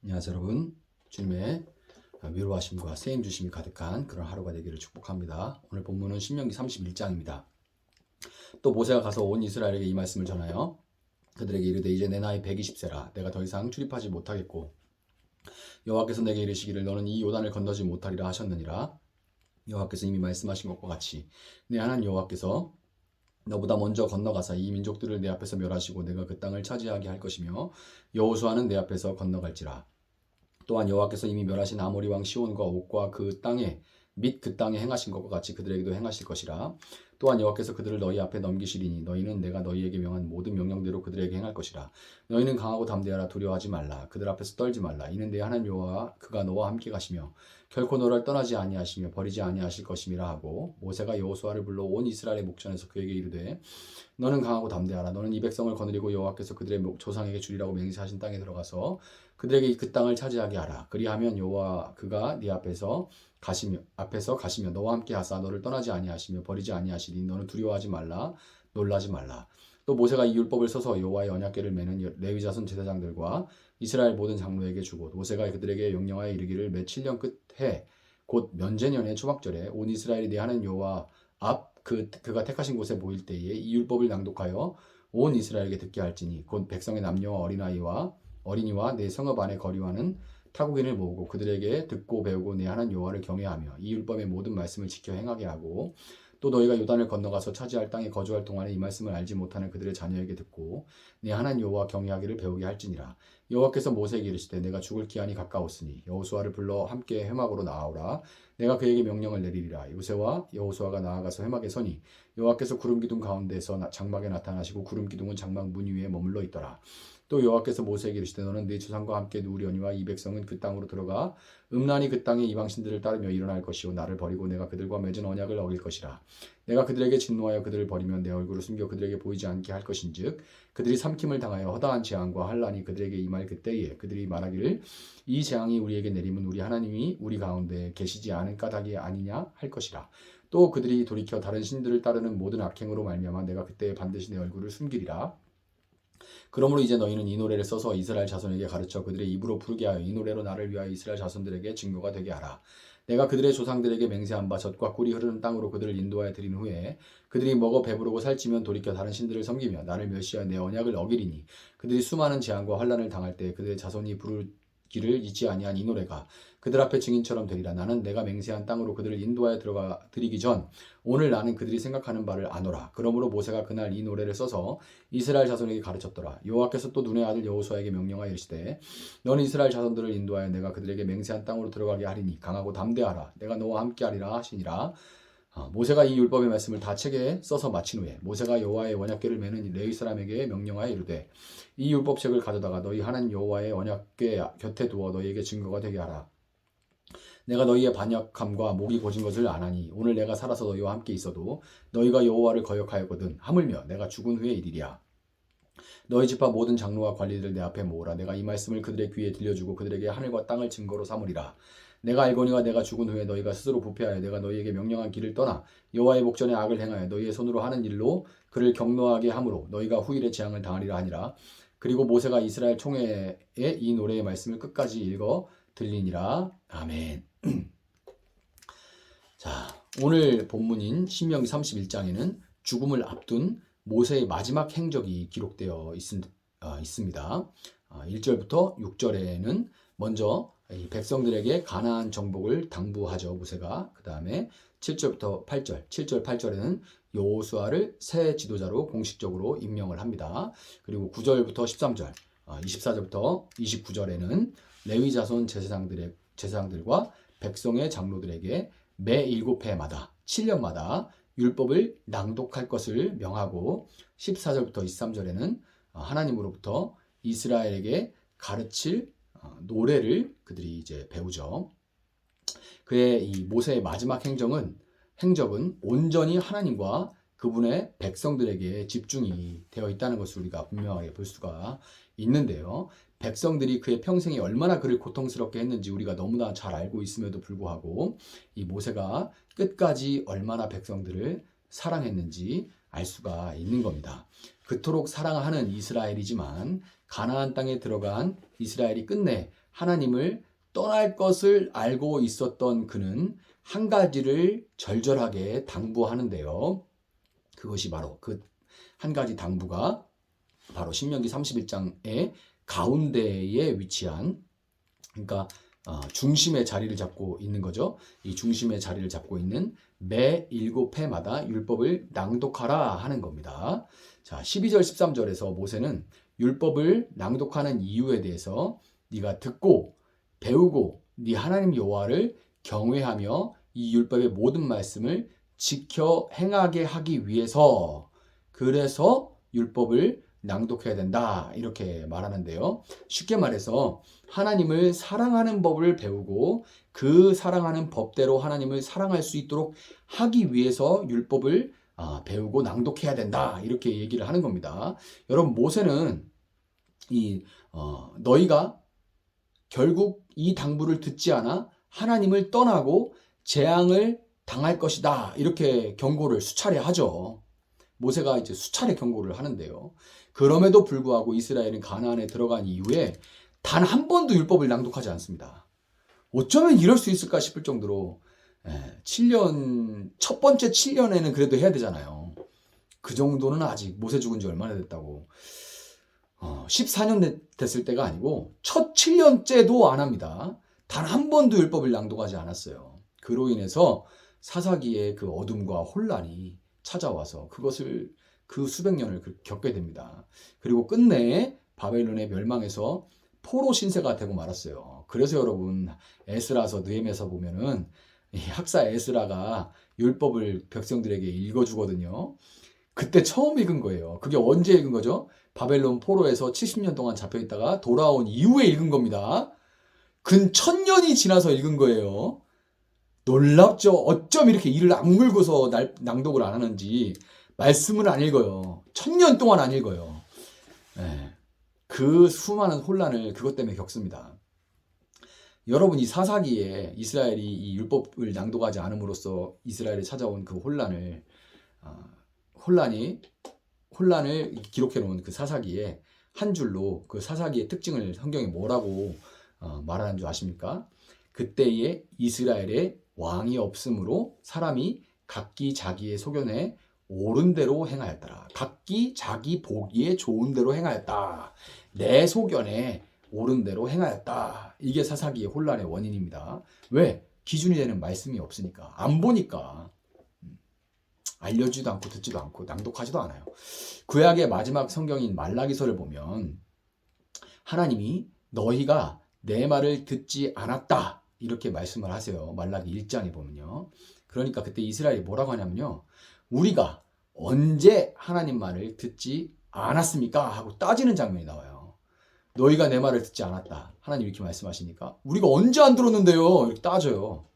안녕하세요 여러분. 주님의 위로하심과 세임 주심이 가득한 그런 하루가 되기를 축복합니다. 오늘 본문은 신명기 31장입니다. 또 모세가 가서 온 이스라엘에게 이 말씀을 전하여 그들에게 이르되 이제 내 나이 120세라 내가 더 이상 출입하지 못하겠고 여호와께서 내게 이르시기를 너는 이 요단을 건너지 못하리라 하셨느니라. 여호와께서 이미 말씀하신 것과 같이 내 하나님 여호와께서 너보다 먼저 건너가사 이 민족들을 내 앞에서 멸하시고 내가 그 땅을 차지하게 할 것이며 여호수아는 내 앞에서 건너갈지라. 또한 여호와께서 이미 멸하신 아모리 왕 시온과 옥과 그 땅에 및 그 땅에 행하신 것과 같이 그들에게도 행하실 것이라. 또한 여호와께서 그들을 너희 앞에 넘기시리니 너희는 내가 너희에게 명한 모든 명령대로 그들에게 행할 것이라. 너희는 강하고 담대하라. 두려워하지 말라. 그들 앞에서 떨지 말라. 이는 내 하나님 여호와 그가 너와 함께 가시며 결코 너를 떠나지 아니하시며 버리지 아니하실 것임이라 하고 모세가 여호수아를 불러 온 이스라엘의 목전에서 그에게 이르되 너는 강하고 담대하라. 너는 이 백성을 거느리고 여호와께서 그들의 조상에게 주리라고 맹세하신 땅에 들어가서 그들에게 그 땅을 차지하게 하라. 그리하면 여호와 그가 네 앞에서 가시며 너와 함께 하사 너를 떠나지 아니하시며 버리지 아니하시니 너는 두려워하지 말라. 놀라지 말라. 또 모세가 이 율법을 써서 여호와의 언약궤를 매는 레위 자손 제사장들과 이스라엘 모든 장로에게 주고 모세가 그들에게 명령하여 이르기를 매 7년 끝해 곧 면제년의 초막절에 온 이스라엘이 내 하나님 여호와 앞 그가 택하신 곳에 모일 때에 이 율법을 낭독하여 온 이스라엘에게 듣게 할지니 곧 백성의 남녀와 어린이와 내 성읍 안에 거류하는 타국인을 모으고 그들에게 듣고 배우고 내 하나님 여호와를 경외하며 이 율법의 모든 말씀을 지켜 행하게 하고 또 너희가 요단을 건너가서 차지할 땅에 거주할 동안에 이 말씀을 알지 못하는 그들의 자녀에게 듣고 내 하나님 여호와 경외하기를 배우게 할지니라. 여호와께서 모세에게 이르시되 내가 죽을 기한이 가까웠으니 여호수아를 불러 함께 회막으로 나아오라. 내가 그에게 명령을 내리리라. 모세와 여호수아가 나아가서 회막에 서니 여호와께서 구름 기둥 가운데서 장막에 나타나시고 구름 기둥은 장막 문 위에 머물러 있더라. 또 여호와께서 모세에게 이르시되 너는 네 조상과 함께 누우려니와 이 백성은 그 땅으로 들어가 음란히 그 땅의 이방신들을 따르며 일어날 것이요 나를 버리고 내가 그들과 맺은 언약을 어길 것이라. 내가 그들에게 진노하여 그들을 버리면 내 얼굴을 숨겨 그들에게 보이지 않게 할 것인즉 그들이 삼킴을 당하여 허다한 재앙과 환난이 그들에게 임할 그때에 그들이 말하기를 이 재앙이 우리에게 내림은 우리 하나님이 우리 가운데 계시지 않은 까닭이 아니냐 할 것이라. 또 그들이 돌이켜 다른 신들을 따르는 모든 악행으로 말미암아 내가 그때에 반드시 내 얼굴을 숨기리라. 그러므로 이제 너희는 이 노래를 써서 이스라엘 자손에게 가르쳐 그들의 입으로 부르게 하여 이 노래로 나를 위하여 이스라엘 자손들에게 증거가 되게 하라. 내가 그들의 조상들에게 맹세한 바 젖과 꿀이 흐르는 땅으로 그들을 인도하여 드린 후에 그들이 먹어 배부르고 살찌면 돌이켜 다른 신들을 섬기며 나를 멸시하여 내 언약을 어기리니 그들이 수많은 재앙과 환난을 당할 때 그들의 자손이 부르기를 잊지 아니한 이 노래가 그들 앞에 증인처럼 되리라. 나는 내가 맹세한 땅으로 그들을 인도하여 들어가 드리기 전 오늘 나는 그들이 생각하는 바를 아노라. 그러므로 모세가 그날 이 노래를 써서 이스라엘 자손에게 가르쳤더라. 여호와께서 또 눈의 아들 여호수아에게 명령하여 이르시되 너는 이스라엘 자손들을 인도하여 내가 그들에게 맹세한 땅으로 들어가게 하리니 강하고 담대하라. 내가 너와 함께하리라 하시니라. 모세가 이 율법의 말씀을 다 책에 써서 마친 후에 모세가 여호와의 언약궤를 매는 레위 사람에게 명령하여 이르되 이 율법책을 가져다가 너희 하나님 여호와의 언약궤 곁에 두어 너희에게 증거가 되게 하라. 내가 너희의 반역함과 목이 고진 것을 아나니 오늘 내가 살아서 너희와 함께 있어도 너희가 여호와를 거역하였거든 하물며 내가 죽은 후의 일이랴. 너희 집합 모든 장로와 관리들을 내 앞에 모으라. 내가 이 말씀을 그들의 귀에 들려주고 그들에게 하늘과 땅을 증거로 삼으리라. 내가 알거니와 내가 죽은 후에 너희가 스스로 부패하여 내가 너희에게 명령한 길을 떠나 여호와의 목전에 악을 행하여 너희의 손으로 하는 일로 그를 경노하게 함으로 너희가 후일에 재앙을 당하리라 하니라. 그리고 모세가 이스라엘 총회에 이 노래의 말씀을 끝까지 읽어 들리니라. 아멘. 자, 오늘 본문인 신명기 31장에는 죽음을 앞둔 모세의 마지막 행적이 기록되어 있습니다. 1절부터 6절에는 먼저 이 백성들에게 가나안 정복을 당부하죠. 모세가. 그 다음에 7절부터 8절, 7절, 8절에는 여호수아를 새 지도자로 공식적으로 임명을 합니다. 그리고 9절부터 13절, 24절부터 29절에는 레위 자손 제사장들과 백성의 장로들에게 매 7회마다 7년마다 율법을 낭독할 것을 명하고 14절부터 23절에는 하나님으로부터 이스라엘에게 가르칠 노래를 그들이 이제 배우죠. 그의 이 모세의 마지막 행적은 온전히 하나님과 그분의 백성들에게 집중이 되어 있다는 것을 우리가 분명하게 볼 수가 있는데요. 백성들이 그의 평생에 얼마나 그를 고통스럽게 했는지 우리가 너무나 잘 알고 있음에도 불구하고 이 모세가 끝까지 얼마나 백성들을 사랑했는지 알 수가 있는 겁니다. 그토록 사랑하는 이스라엘이지만 가나안 땅에 들어간 이스라엘이 끝내 하나님을 떠날 것을 알고 있었던 그는 한 가지를 절절하게 당부하는데요. 그것이 바로 그 한 가지 당부가 바로 신명기 31장의 가운데에 위치한, 그러니까 중심의 자리를 잡고 있는 거죠. 이 중심의 자리를 잡고 있는 매 7회마다 율법을 낭독하라 하는 겁니다. 자, 12절 13절에서 모세는 율법을 낭독하는 이유에 대해서 네가 듣고 배우고 네 하나님 여호와를 경외하며 이 율법의 모든 말씀을 지켜 행하게 하기 위해서, 그래서 율법을 낭독해야 된다 이렇게 말하는데요. 쉽게 말해서 하나님을 사랑하는 법을 배우고 그 사랑하는 법대로 하나님을 사랑할 수 있도록 하기 위해서 율법을 배우고 낭독해야 된다 이렇게 얘기를 하는 겁니다. 여러분, 모세는 너희가 결국 이 당부를 듣지 않아 하나님을 떠나고 재앙을 당할 것이다 이렇게 경고를 수차례 하죠. 모세가 이제 수차례 경고를 하는데요. 그럼에도 불구하고 이스라엘은 가나안에 들어간 이후에 단 한 번도 율법을 낭독하지 않습니다. 어쩌면 이럴 수 있을까 싶을 정도로 7년, 첫 번째 7년에는 그래도 해야 되잖아요. 그 정도는 아직 모세 죽은 지 얼마나 됐다고. 14년 됐을 때가 아니고 첫 7년째도 안 합니다. 단 한 번도 율법을 낭독하지 않았어요. 그로 인해서 사사기의 그 어둠과 혼란이 찾아와서 그 수백 년을 겪게 됩니다. 그리고 끝내 바벨론의 멸망에서 포로 신세가 되고 말았어요. 그래서 여러분, 에스라서 느헤미야서 보면은 학사 에스라가 율법을 백성들에게 읽어주거든요. 그때 처음 읽은 거예요. 그게 언제 읽은 거죠? 바벨론 포로에서 70년 동안 잡혀있다가 돌아온 이후에 읽은 겁니다. 근 1000년이 지나서 읽은 거예요. 놀랍죠? 어쩜 이렇게 이를 악물고서 낭독을 안 하는지. 말씀을 안 읽어요. 1000년 동안 안 읽어요. 그 수많은 혼란을 그것 때문에 겪습니다. 여러분, 이 사사기에 이스라엘이 이 율법을 낭독하지 않음으로써 이스라엘에 찾아온 그 혼란을 기록해 놓은 그 사사기에 한 줄로 그 사사기의 특징을 성경이 뭐라고 말하는 줄 아십니까? 그때에 이스라엘에 왕이 없으므로 사람이 각기 자기의 소견에 옳은 대로 행하였더라. 각기 자기 보기에 좋은 대로 행하였다. 내 소견에 옳은 대로 행하였다. 이게 사사기의 혼란의 원인입니다. 왜? 기준이 되는 말씀이 없으니까. 안 보니까. 알려주지도 않고 듣지도 않고 낭독하지도 않아요. 구약의 마지막 성경인 말라기서를 보면 하나님이 너희가 내 말을 듣지 않았다 이렇게 말씀을 하세요. 말라기 1장에 보면요. 그러니까 그때 이스라엘이 뭐라고 하냐면요. 우리가 언제 하나님 말을 듣지 않았습니까? 하고 따지는 장면이 나와요. 너희가 내 말을 듣지 않았다. 하나님 이렇게 말씀하시니까 우리가 언제 안 들었는데요? 이렇게 따져요.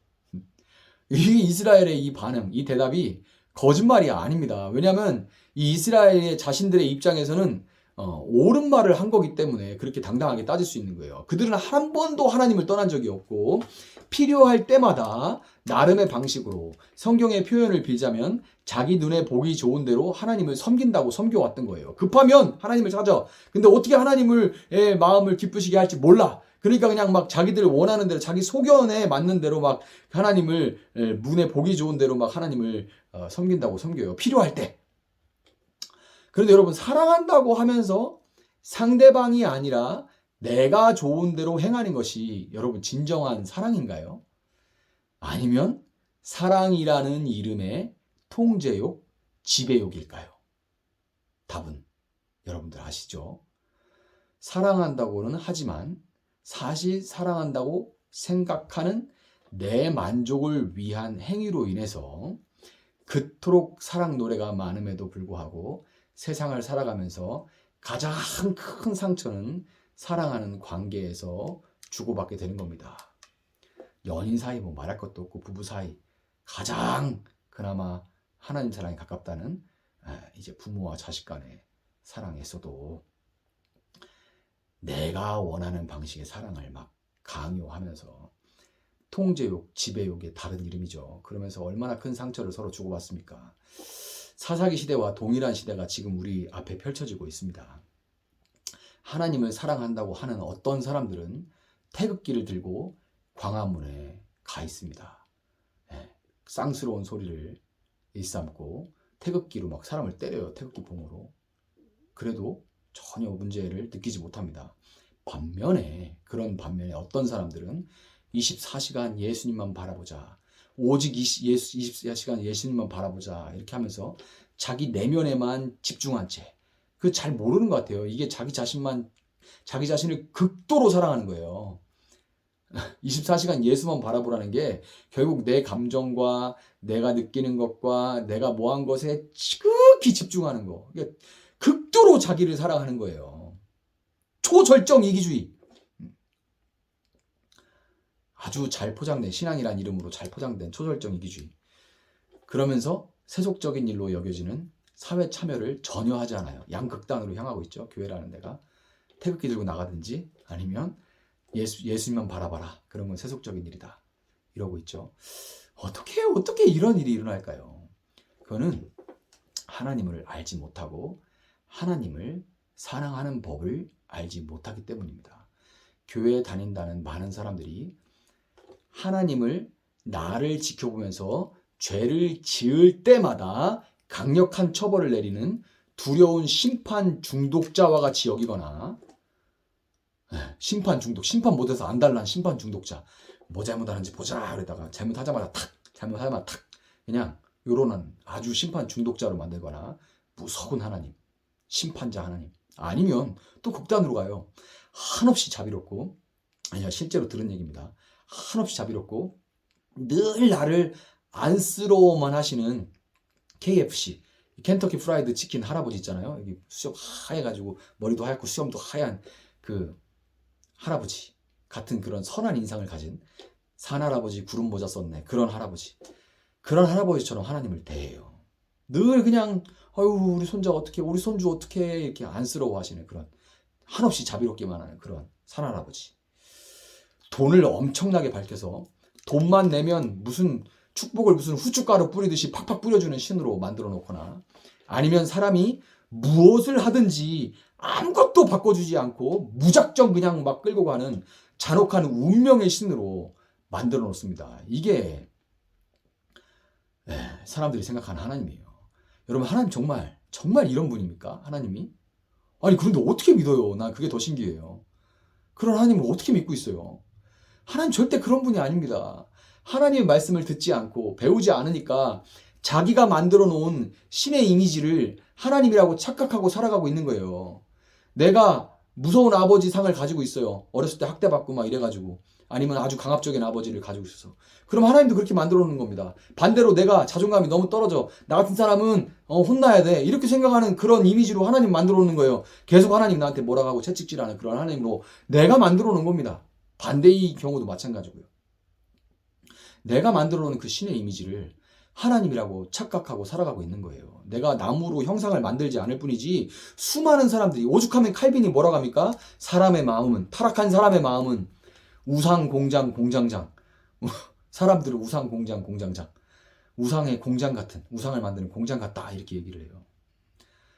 이게 이스라엘의 이 반응, 이 대답이 거짓말이 아닙니다. 왜냐하면 이 이스라엘의 자신들의 입장에서는 옳은 말을 한 거기 때문에 그렇게 당당하게 따질 수 있는 거예요. 그들은 한 번도 하나님을 떠난 적이 없고 필요할 때마다 나름의 방식으로 성경의 표현을 빌자면 자기 눈에 보기 좋은 대로 하나님을 섬긴다고 섬겨왔던 거예요. 급하면 하나님을 찾아. 근데 어떻게 하나님의 마음을 기쁘시게 할지 몰라. 그러니까 그냥 막 자기들 원하는 대로 자기 소견에 맞는 대로 막 하나님을 눈에 보기 좋은 대로 막 하나님을 섬긴다고 섬겨요. 필요할 때. 그런데 여러분, 사랑한다고 하면서 상대방이 아니라 내가 좋은 대로 행하는 것이 여러분 진정한 사랑인가요? 아니면 사랑이라는 이름의 통제욕, 지배욕일까요? 답은 여러분들 아시죠? 사랑한다고는 하지만 사실 사랑한다고 생각하는 내 만족을 위한 행위로 인해서 그토록 사랑 노래가 많음에도 불구하고 세상을 살아가면서 가장 큰 상처는 사랑하는 관계에서 주고받게 되는 겁니다. 연인 사이 뭐 말할 것도 없고 부부 사이 가장 그나마 하나님 사랑에 가깝다는 이제 부모와 자식 간의 사랑에서도 내가 원하는 방식의 사랑을 막 강요하면서 통제욕, 지배욕의 다른 이름이죠. 그러면서 얼마나 큰 상처를 서로 주고받습니까? 사사기 시대와 동일한 시대가 지금 우리 앞에 펼쳐지고 있습니다. 하나님을 사랑한다고 하는 어떤 사람들은 태극기를 들고 광화문에 가 있습니다. 예, 쌍스러운 소리를 일삼고 태극기로 막 사람을 때려요. 태극기 봉으로. 그래도 전혀 문제를 느끼지 못합니다. 그런 반면에 어떤 사람들은 24시간 예수님만 바라보자. 오직 24시간 예수님만 바라보자. 이렇게 하면서 자기 내면에만 집중한 채. 그 잘 모르는 것 같아요. 이게 자기 자신을 극도로 사랑하는 거예요. 24시간 예수만 바라보라는 게 결국 내 감정과 내가 느끼는 것과 내가 뭐 한 것에 지극히 집중하는 거. 극도로 자기를 사랑하는 거예요. 초절정 이기주의. 아주 잘 포장된 신앙이란 이름으로 잘 포장된 초절정 이기주의. 그러면서 세속적인 일로 여겨지는 사회 참여를 전혀 하지 않아요. 양극단으로 향하고 있죠. 교회라는 데가. 태극기 들고 나가든지 아니면 예수님만 바라봐라. 그런 건 세속적인 일이다. 이러고 있죠. 어떻게 이런 일이 일어날까요? 그거는 하나님을 알지 못하고 하나님을 사랑하는 법을 알지 못하기 때문입니다. 교회에 다닌다는 많은 사람들이 하나님을 나를 지켜보면서 죄를 지을 때마다 강력한 처벌을 내리는 두려운 심판 중독자와 같이 여기거나 심판 못해서 안달난 심판 중독자 뭐 잘못하는지 보자 그러다가 잘못하자마자 탁 그냥 요런 아주 심판 중독자로 만들거나 무서운 하나님 심판자 하나님 아니면 또 극단으로 가요. 한없이 자비롭고 실제로 들은 얘기입니다. 한없이 자비롭고 늘 나를 안쓰러워만 하시는 KFC 켄터키 프라이드 치킨 할아버지 있잖아요. 여기 수염 하얘가지고 머리도 하얗고 수염도 하얀 그 할아버지 같은 그런 선한 인상을 가진 산할아버지 구름 모자 썼네. 그런 할아버지처럼 하나님을 대해요. 늘 그냥 우리 손주 어떻게 이렇게 안쓰러워 하시는 그런 한없이 자비롭기만 하는 그런 산할아버지. 돈을 엄청나게 밝혀서 돈만 내면 무슨 축복을 무슨 후춧가루 뿌리듯이 팍팍 뿌려주는 신으로 만들어 놓거나 아니면 사람이 무엇을 하든지 아무것도 바꿔주지 않고 무작정 그냥 막 끌고 가는 잔혹한 운명의 신으로 만들어 놓습니다. 이게 사람들이 생각하는 하나님이에요. 여러분 하나님 정말 이런 분입니까? 하나님이? 아니 그런데 어떻게 믿어요? 난 그게 더 신기해요. 그런 하나님을 어떻게 믿고 있어요? 하나님 절대 그런 분이 아닙니다. 하나님의 말씀을 듣지 않고 배우지 않으니까 자기가 만들어 놓은 신의 이미지를 하나님이라고 착각하고 살아가고 있는 거예요. 내가 무서운 아버지 상을 가지고 있어요. 어렸을 때 학대받고 막 이래가지고 아니면 아주 강압적인 아버지를 가지고 있어서 그럼 하나님도 그렇게 만들어 놓는 겁니다. 반대로 내가 자존감이 너무 떨어져 나 같은 사람은 혼나야 돼 이렇게 생각하는 그런 이미지로 하나님 만들어 놓는 거예요. 계속 하나님 나한테 뭐라고 하고 채찍질하는 그런 하나님으로 내가 만들어 놓은 겁니다. 반대의 경우도 마찬가지고요. 내가 만들어 놓은 그 신의 이미지를 하나님이라고 착각하고 살아가고 있는 거예요. 내가 나무로 형상을 만들지 않을 뿐이지 수많은 사람들이 오죽하면 칼빈이 뭐라고 합니까? 타락한 사람의 마음은 우상 공장 공장장 사람들은 우상 공장 공장장 우상의 공장 같은 우상을 만드는 공장 같다 이렇게 얘기를 해요.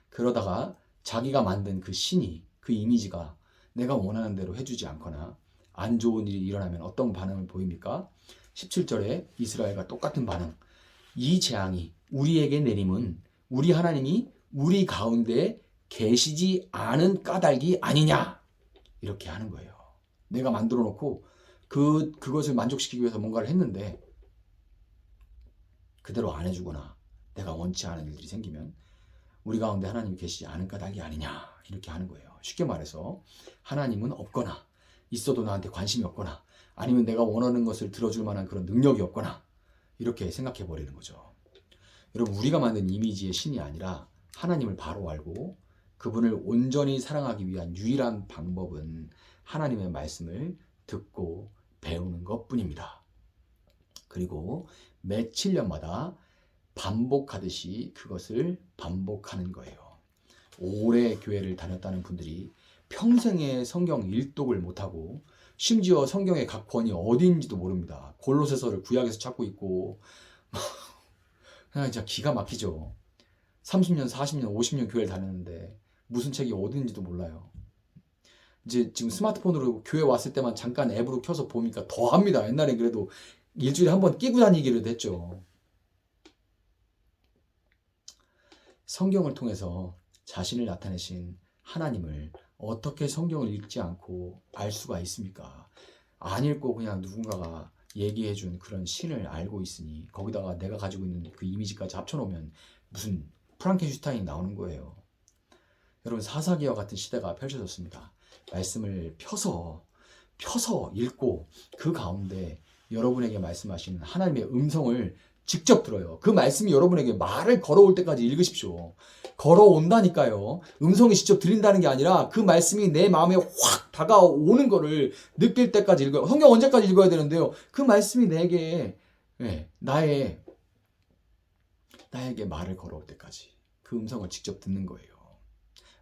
그러다가 자기가 만든 그 신이 그 이미지가 내가 원하는 대로 해주지 않거나 안 좋은 일이 일어나면 어떤 반응을 보입니까? 17절에 이스라엘과 똑같은 반응. 이 재앙이 우리에게 내림은 우리 하나님이 우리 가운데 계시지 않은 까닭이 아니냐 이렇게 하는 거예요. 내가 만들어 놓고 그것을 만족시키기 위해서 뭔가를 했는데 그대로 안 해주거나 내가 원치 않은 일들이 생기면 우리 가운데 하나님이 계시지 않은 까닭이 아니냐 이렇게 하는 거예요. 쉽게 말해서 하나님은 없거나 있어도 나한테 관심이 없거나 아니면 내가 원하는 것을 들어줄 만한 그런 능력이 없거나 이렇게 생각해 버리는 거죠. 여러분 우리가 만든 이미지의 신이 아니라 하나님을 바로 알고 그분을 온전히 사랑하기 위한 유일한 방법은 하나님의 말씀을 듣고 배우는 것뿐입니다. 그리고 매 7년마다 반복하듯이 그것을 반복하는 거예요. 오래 교회를 다녔다는 분들이 평생에 성경 일독을 못하고 심지어 성경의 각 권이 어디인지도 모릅니다. 골로새서를 구약에서 찾고 있고 그냥 진짜 기가 막히죠. 30년, 40년, 50년 교회를 다녔는데 무슨 책이 어디인지도 몰라요. 이제 지금 스마트폰으로 교회 왔을 때만 잠깐 앱으로 켜서 보니까 더 합니다. 옛날엔 그래도 일주일에 한 번 끼고 다니기로 했죠. 성경을 통해서 자신을 나타내신 하나님을 어떻게 성경을 읽지 않고 알 수가 있습니까? 안 읽고 그냥 누군가가 얘기해준 그런 신을 알고 있으니 거기다가 내가 가지고 있는 그 이미지까지 합쳐놓으면 무슨 프랑켄슈타인이 나오는 거예요. 여러분, 사사기와 같은 시대가 펼쳐졌습니다. 말씀을 펴서 읽고 그 가운데 여러분에게 말씀하시는 하나님의 음성을 직접 들어요. 그 말씀이 여러분에게 말을 걸어올 때까지 읽으십시오. 걸어온다니까요. 음성이 직접 들린다는 게 아니라 그 말씀이 내 마음에 확 다가오는 거를 느낄 때까지 읽어요. 성경 언제까지 읽어야 되는데요? 그 말씀이 내게 나에게 말을 걸어올 때까지 그 음성을 직접 듣는 거예요.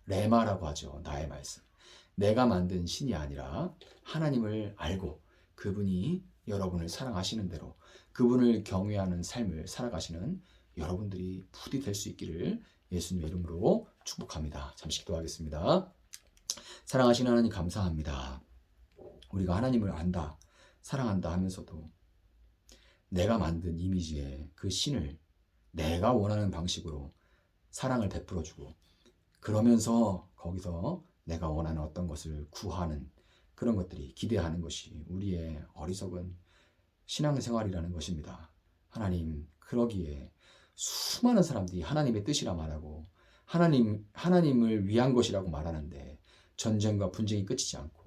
레마라고 하죠. 나의 말씀. 내가 만든 신이 아니라 하나님을 알고 그분이 여러분을 사랑하시는 대로 그분을 경외하는 삶을 살아가시는 여러분들이 부디 될 수 있기를 예수님의 이름으로 축복합니다. 잠시 기도하겠습니다. 사랑하시는 하나님, 감사합니다. 우리가 하나님을 안다, 사랑한다 하면서도 내가 만든 이미지의 그 신을 내가 원하는 방식으로 사랑을 베풀어주고 그러면서 거기서 내가 원하는 어떤 것을 구하는 그런 것들이, 기대하는 것이 우리의 어리석은 신앙생활이라는 것입니다. 하나님, 그러기에 수많은 사람들이 하나님의 뜻이라 말하고 하나님을 위한 것이라고 말하는데 전쟁과 분쟁이 끝이지 않고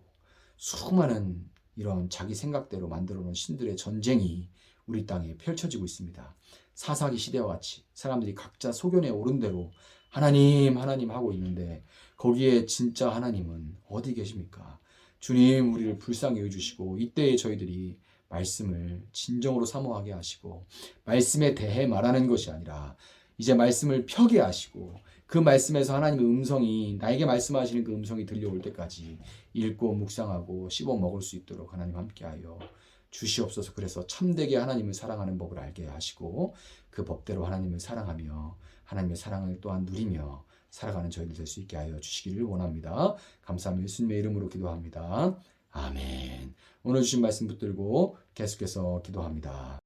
수많은 이런 자기 생각대로 만들어 놓은 신들의 전쟁이 우리 땅에 펼쳐지고 있습니다. 사사기 시대와 같이 사람들이 각자 소견에 오른 대로 하나님 하고 있는데 거기에 진짜 하나님은 어디 계십니까? 주님, 우리를 불쌍히 여겨주시고 이때에 저희들이 말씀을 진정으로 사모하게 하시고 말씀에 대해 말하는 것이 아니라 이제 말씀을 펴게 하시고 그 말씀에서 하나님의 음성이, 나에게 말씀하시는 그 음성이 들려올 때까지 읽고 묵상하고 씹어 먹을 수 있도록 하나님 함께하여 주시옵소서. 그래서 참되게 하나님을 사랑하는 법을 알게 하시고 그 법대로 하나님을 사랑하며 하나님의 사랑을 또한 누리며 살아가는 저희들 될 수 있게 하여 주시기를 원합니다. 감사합니다. 예수님의 이름으로 기도합니다. 아멘. 오늘 주신 말씀 붙들고 계속해서 기도합니다.